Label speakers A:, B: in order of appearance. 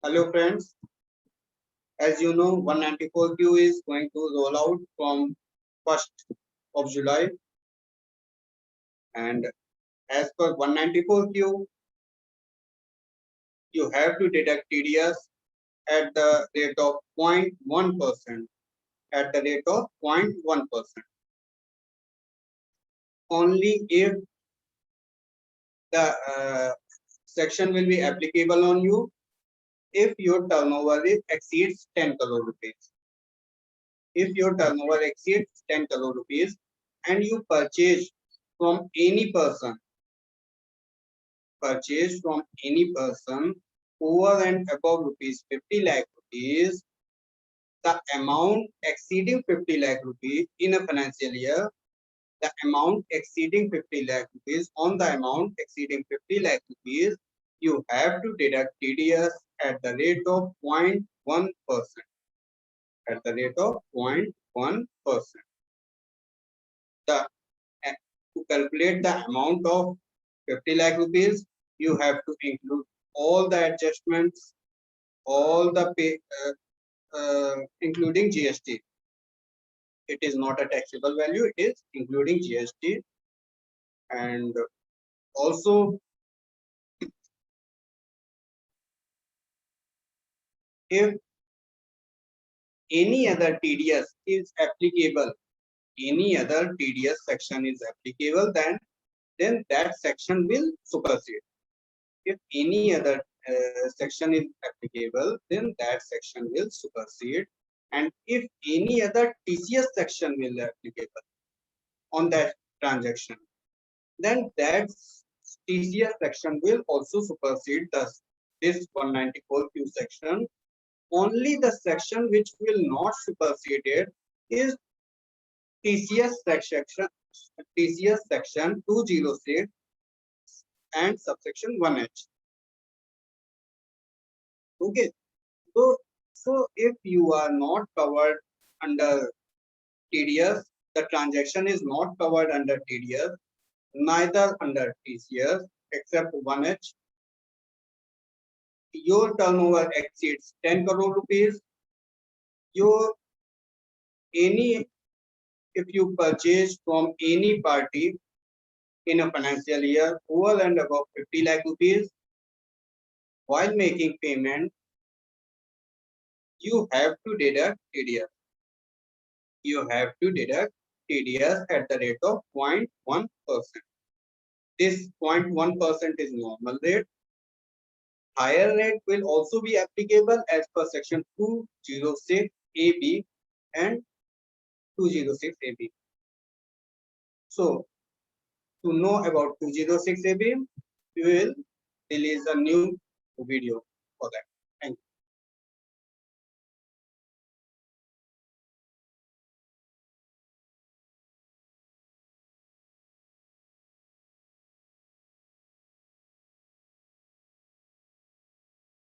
A: Hello friends, as you know 194Q is going to roll out from 1st of July, and as per 194Q you have to deduct TDS at the rate of 0.1%, at the rate of 0.1%. Only if the section will be applicable on you if your turnover exceeds 10 crore rupees. If your turnover exceeds 10 crore rupees and you purchase from any person, over and above rupees 50 lakh rupees, the amount exceeding 50 lakh rupees in a financial year, the amount exceeding 50 lakh rupees, on the amount exceeding 50 lakh rupees, you have to deduct TDS at the rate of 0.1%. At the rate of 0.1%. To calculate the amount of 50 lakh rupees, you have to include all the adjustments, all the pay, including GST. It is not a taxable value, it is including GST. And also, if any other TDS is applicable, any other TDS section is applicable, then that section will supersede. If any other section is applicable, then that section will supersede. And if any other TCS section will applicable on that transaction, then that TCS section will also supersede this 194Q section. Only the section which will not supersede it is TCS section 206 and subsection 1H. Okay, so if you are not covered under TDS, the transaction is not covered under TDS, neither under TCS except 1H. Your turnover exceeds 10 crore rupees. If you purchase from any party in a financial year over and above 50 lakh rupees, while making payment, you have to deduct TDS. You have to deduct TDS at the rate of 0.1%. This 0.1% is normal rate. Higher rate will also be applicable as per section 206AB and 206AB. So, to know about 206AB, we will release a new video for that.